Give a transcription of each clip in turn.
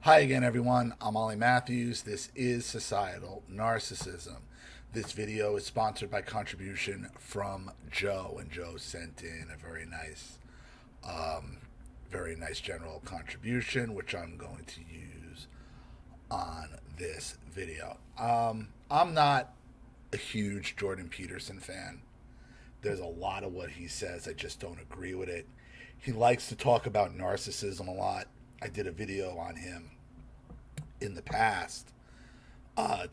Hi again, everyone. I'm Ollie Matthews. This is Societal Narcissism. This video is sponsored by contribution from Joe, and Joe sent in a very nice general contribution, which I'm going to use on this video. I'm not a huge Jordan Peterson fan. There's a lot of what he says I just don't agree with it. He likes to talk about narcissism a lot. I did a video on him in the past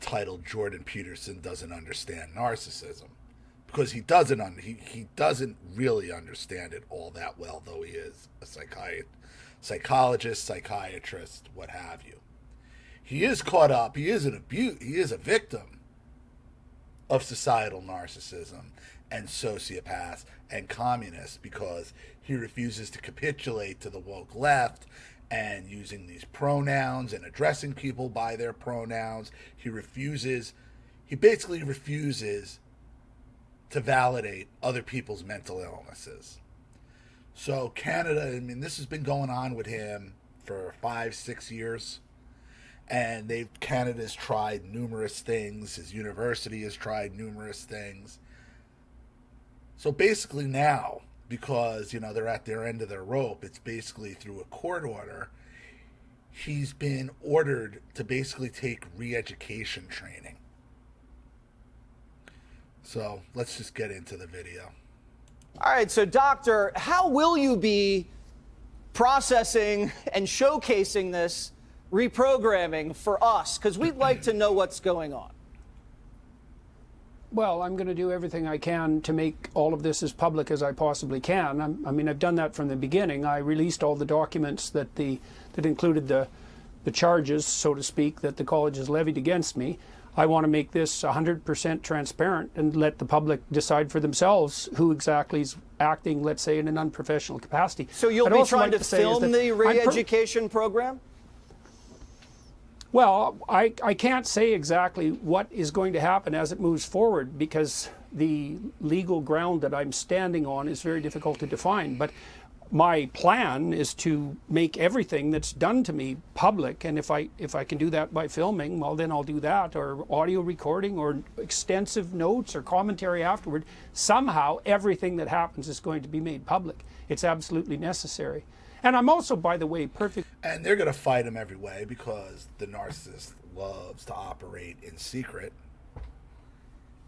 titled "Jordan Peterson Doesn't Understand Narcissism," because he doesn't really understand it all that well, though he is a psychologist, psychiatrist, what have you. He is caught up. He is a victim of societal narcissism and sociopaths and communists, because he refuses to capitulate to the woke left and using these pronouns and addressing people by their pronouns. He basically refuses to validate other people's mental illnesses. So Canada, I mean, this has been going on with him for 5-6 years. And Canada's tried numerous things. His university has tried numerous things. So basically now, because, they're at their end of their rope, it's basically through a court order, he's been ordered to basically take re-education training. So let's just get into the video. All right, so doctor, how will you be processing and showcasing this reprogramming for us? Because we'd like to know what's going on. Well, I'm going to do everything I can to make all of this as public as I possibly can. I've done that from the beginning. I released all the documents that included the charges, so to speak, that the college has levied against me. I want to make this 100% transparent and let the public decide for themselves who exactly is acting, let's say, in an unprofessional capacity. So you'll be trying to film the re-education program? Well, I can't say exactly what is going to happen as it moves forward, because the legal ground that I'm standing on is very difficult to define. But my plan is to make everything that's done to me public, and if I can do that by filming, well, then I'll do that, or audio recording, or extensive notes or commentary afterward. Somehow everything that happens is going to be made public. It's absolutely necessary. And I'm also, by the way, perfect. And they're going to fight him every way, because the narcissist loves to operate in secret.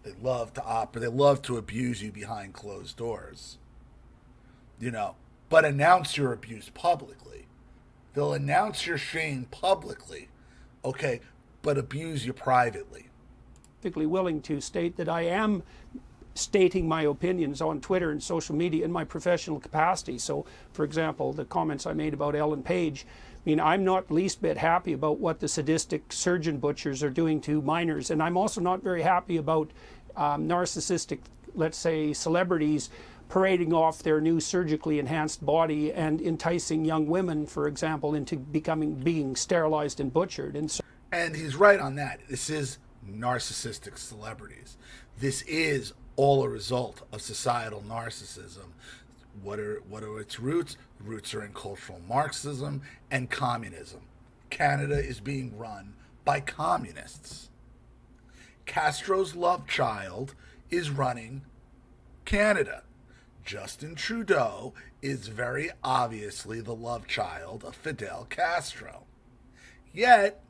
They love to abuse you behind closed doors. But announce your abuse publicly. They'll announce your shame publicly, okay, but abuse you privately. Perfectly willing to state that I am stating my opinions on Twitter and social media in my professional capacity. So, for example, the comments I made about Ellen Page, I'm not least bit happy about what the sadistic surgeon butchers are doing to minors, and I'm also not very happy about narcissistic, let's say, celebrities parading off their new surgically enhanced body and enticing young women, for example, into being sterilized and butchered. And he's right on that. This is narcissistic celebrities. This is all a result of societal narcissism. What are its roots? The roots are in cultural Marxism and communism. Canada is being run by communists. Castro's love child is running Canada. Justin Trudeau is very obviously the love child of Fidel Castro. Yet,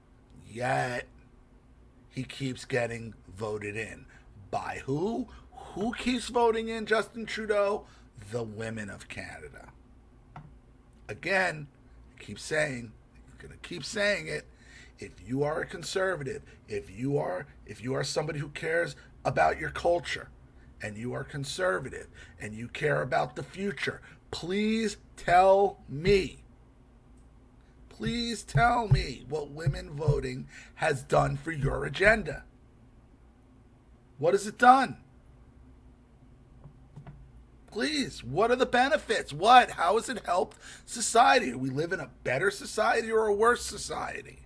he keeps getting voted in. By who? Who keeps voting in Justin Trudeau? The women of Canada. Again, I'm going to keep saying it. If you are a conservative, if you are somebody who cares about your culture, and you are conservative, and you care about the future, please tell me what women voting has done for your agenda. What has it done? Please, what are the benefits? How has it helped society? Do we live in a better society or a worse society?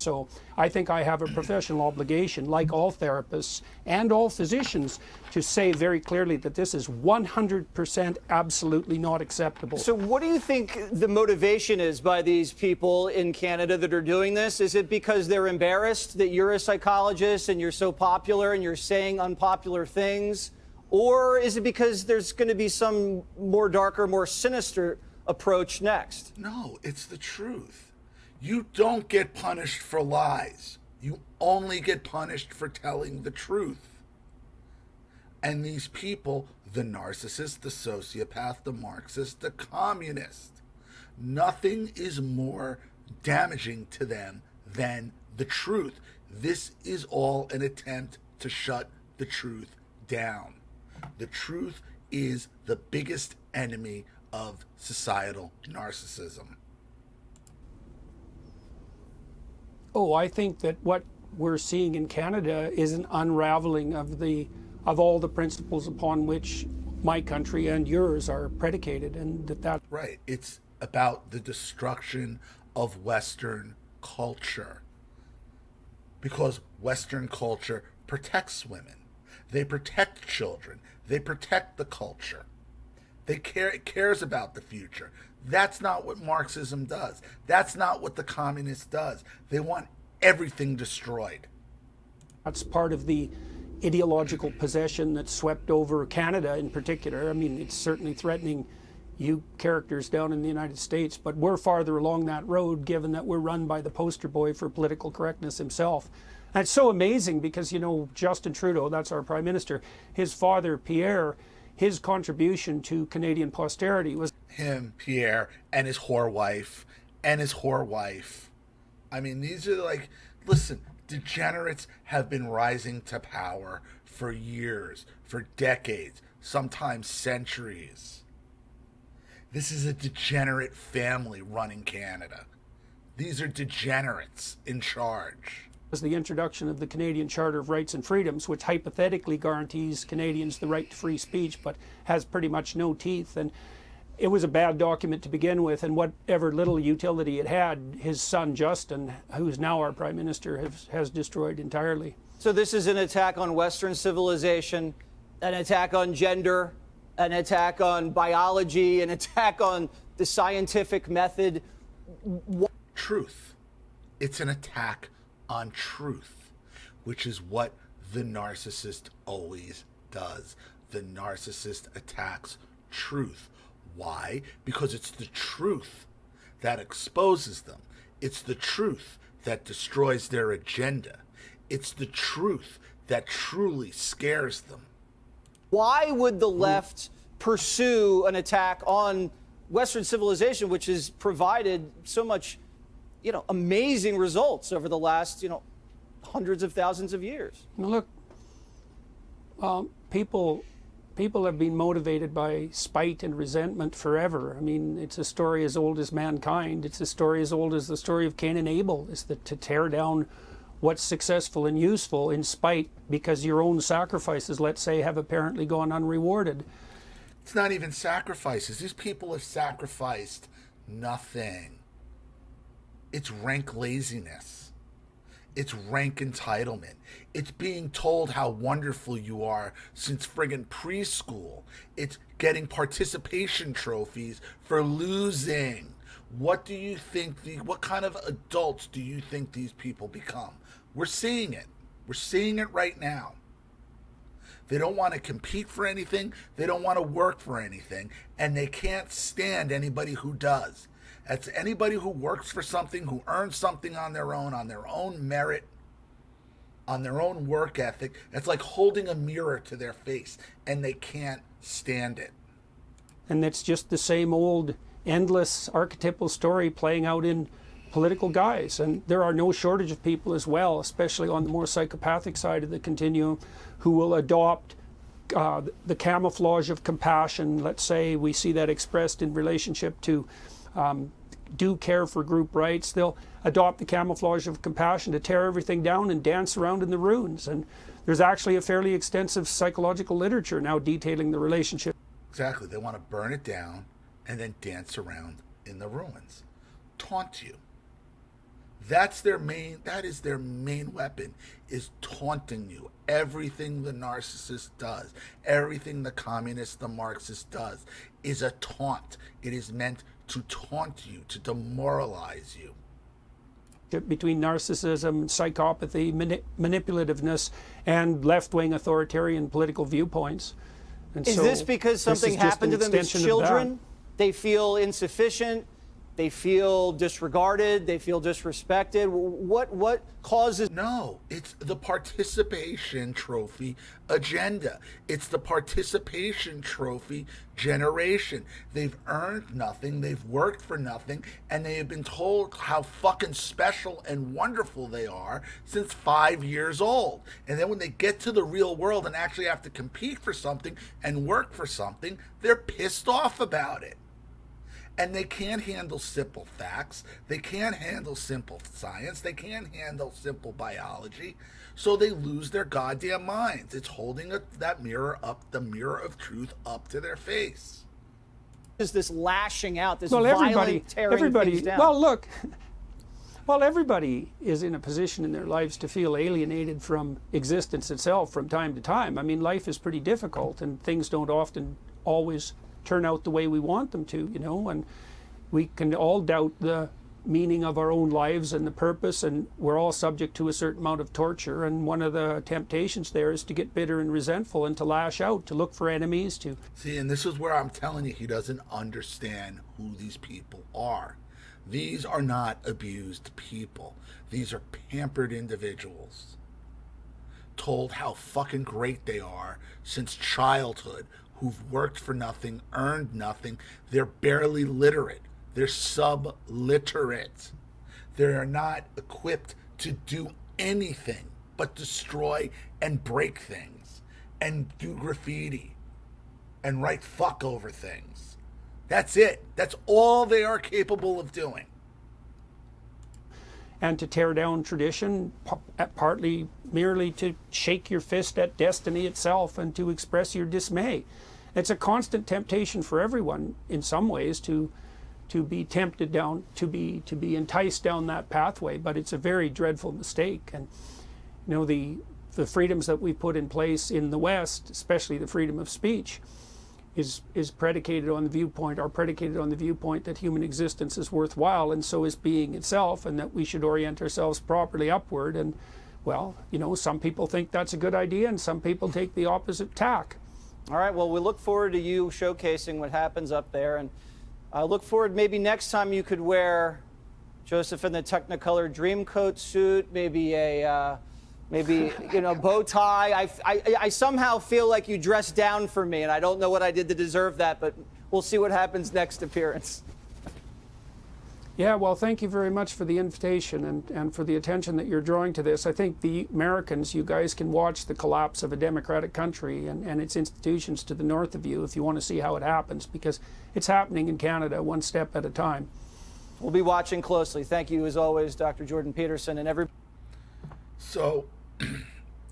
So I think I have a professional obligation, like all therapists and all physicians, to say very clearly that this is 100% absolutely not acceptable. So what do you think the motivation is by these people in Canada that are doing this? Is it because they're embarrassed that you're a psychologist and you're so popular and you're saying unpopular things? Or is it because there's going to be some more darker, more sinister approach next? No, it's the truth. You don't get punished for lies. You only get punished for telling the truth. And these people, the narcissist, the sociopath, the Marxist, the communist, nothing is more damaging to them than the truth. This is all an attempt to shut the truth down. The truth is the biggest enemy of societal narcissism. Oh, I think that what we're seeing in Canada is an unraveling of all the principles upon which my country and yours are predicated, and that Right. It's about the destruction of Western culture. Because Western culture protects women. They protect children. They protect the culture. It cares about the future. That's not what Marxism does. That's not what the communist does. They want everything destroyed. that's part of the ideological possession that swept over Canada in particular. I mean, it's certainly threatening you characters down in the United States, but we're farther along that road given that we're run by the poster boy for political correctness himself. And it's so amazing because, you know, Justin Trudeau, that's our Prime Minister, his father, Pierre, his contribution to Canadian posterity was Him, Pierre, and his whore wife, I mean, these are like, listen, degenerates have been rising to power for years, for decades, sometimes centuries. This is a degenerate family running Canada. These are degenerates in charge. was the introduction of the Canadian Charter of Rights and Freedoms, which hypothetically guarantees Canadians the right to free speech, but has pretty much no teeth. And it was a bad document to begin with, and whatever little utility it had, his son Justin, who's now our Prime Minister, has destroyed entirely. So this is an attack on Western civilization, an attack on gender, an attack on biology, an attack on the scientific method. Truth. It's an attack on truth, which is what the narcissist always does. The narcissist attacks truth. Why? Because it's the truth that exposes them. It's the truth that destroys their agenda. It's the truth that truly scares them. Why would the left pursue an attack on Western civilization, which has provided so much, you know, amazing results over the last, you know, hundreds of thousands of years? Now look, people have been motivated by spite and resentment forever. I mean, it's a story as old as mankind. It's a story as old as the story of Cain and Abel, is that to tear down what's successful and useful in spite because your own sacrifices, let's say, have apparently gone unrewarded. It's not even sacrifices. These people have sacrificed nothing. It's rank laziness. It's rank entitlement. It's being told how wonderful you are since friggin' preschool. It's getting participation trophies for losing. What do you think, what kind of adults do you think these people become? We're seeing it. We're seeing it right now. They don't want to compete for anything. They don't want to work for anything. And they can't stand anybody who does. That's anybody who works for something, who earns something on their own merit, on their own work ethic. It's like holding a mirror to their face, and they can't stand it. And it's just the same old endless archetypal story playing out in political guise. And there are no shortage of people as well, especially on the more psychopathic side of the continuum, who will adopt the camouflage of compassion. Let's say we see that expressed in relationship to do care for group rights. They'll adopt the camouflage of compassion to tear everything down and dance around in the ruins. And there's actually a fairly extensive psychological literature now detailing the relationship. Exactly. They want to burn it down and then dance around in the ruins. Taunt you. That is their main weapon, is taunting you. Everything the narcissist does, everything the communist, the Marxist does, is a taunt. It is meant to taunt you, to demoralize you. Between narcissism, psychopathy, manipulativeness, and left-wing authoritarian political viewpoints. And is this because something happened to them as children? They feel insufficient. They feel disregarded. They feel disrespected. What causes? No, it's the participation trophy agenda. It's the participation trophy generation. They've earned nothing. They've worked for nothing. And they have been told how fucking special and wonderful they are since 5 years old. And then when they get to the real world and actually have to compete for something and work for something, they're pissed off about it. And they can't handle simple facts. They can't handle simple science. They can't handle simple biology. So they lose their goddamn minds. It's holding that mirror up, the mirror of truth up to their face. Is this lashing out, this violent tearing things down? Well, look, everybody is in a position in their lives to feel alienated from existence itself from time to time. I mean, life is pretty difficult and things don't often always turn out the way we want them to, you know, and we can all doubt the meaning of our own lives and the purpose, and we're all subject to a certain amount of torture, and one of the temptations there is to get bitter and resentful and to lash out, to look for enemies, to... See, and this is where I'm telling you, he doesn't understand who these people are. These are not abused people. These are pampered individuals, told how fucking great they are since childhood, who've worked for nothing, earned nothing. They're barely literate. They're subliterate. They are not equipped to do anything but destroy and break things and do graffiti and write fuck over things. That's it. That's all they are capable of doing. And to tear down tradition, partly merely to shake your fist at destiny itself and to express your dismay. It's a constant temptation for everyone in some ways to be tempted down, to be enticed down that pathway, but it's a very dreadful mistake. And you know, the freedoms that we put in place in the West, especially the freedom of speech, is predicated on the viewpoint that human existence is worthwhile, and so is being itself, and that we should orient ourselves properly upward. And well, you know, some people think that's a good idea and some people take the opposite tack. All right, well, we look forward to you showcasing what happens up there, and I look forward maybe next time you could wear, Joseph, in the Technicolor Dreamcoat suit, maybe a you know, bow tie. I somehow feel like you dressed down for me, and I don't know what I did to deserve that, but we'll see what happens next appearance. Yeah, well, thank you very much for the invitation and for the attention that you're drawing to this. I think the Americans, you guys can watch the collapse of a democratic country and its institutions to the north of you if you want to see how it happens, because it's happening in Canada one step at a time. We'll be watching closely. Thank you, as always, Dr. Jordan Peterson, and every... So,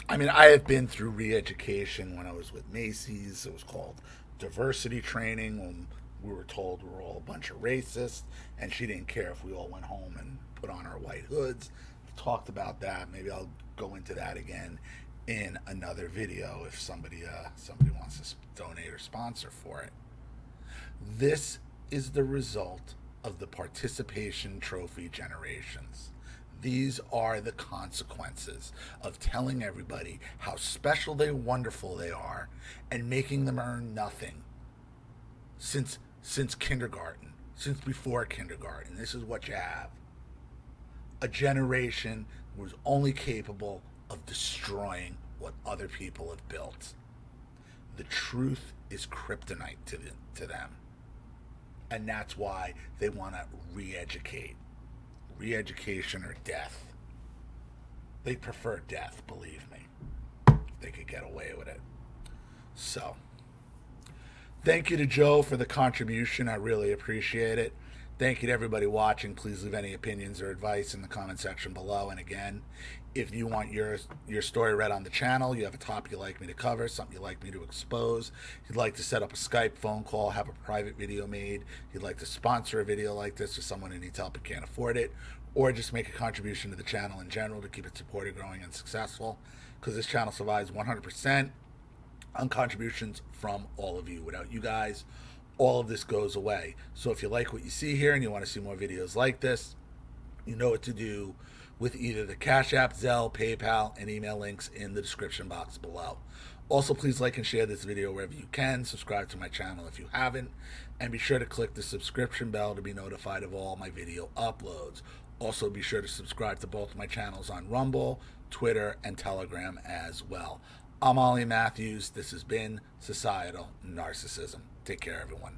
I mean, I have been through re-education when I was with Macy's. It was called diversity training, when we were told we were all a bunch of racists, and she didn't care if we all went home and put on our white hoods. I've talked about that. Maybe I'll go into that again in another video if somebody wants to donate or sponsor for it. This is the result of the participation trophy generations. These are the consequences of telling everybody how special and wonderful they are and making them earn nothing since kindergarten, since before kindergarten. This is what you have. A generation was only capable of destroying what other people have built. The truth is kryptonite to them. And that's why they want to re-educate. Re-education or death. They prefer death, believe me. If they could get away with it. So, thank you to Joe for the contribution. I really appreciate it. Thank you to everybody watching. Please leave any opinions or advice in the comment section below. And again, if you want your story read on the channel, you have a topic you'd like me to cover, something you'd like me to expose, you'd like to set up a Skype phone call, have a private video made, you'd like to sponsor a video like this for someone who needs help and can't afford it, or just make a contribution to the channel in general to keep it supported, growing, and successful, because this channel survives 100% on contributions from all of you. Without you guys, all of this goes away. So if you like what you see here and you want to see more videos like this, you know what to do with either the Cash App, Zelle, PayPal, and email links in the description box below. Also, please like and share this video wherever you can. Subscribe to my channel if you haven't, and be sure to click the subscription bell to be notified of all my video uploads. Also, be sure to subscribe to both my channels on Rumble, Twitter, and Telegram as well. I'm Ollie Matthews. This has been Societal Narcissism. Take care, everyone.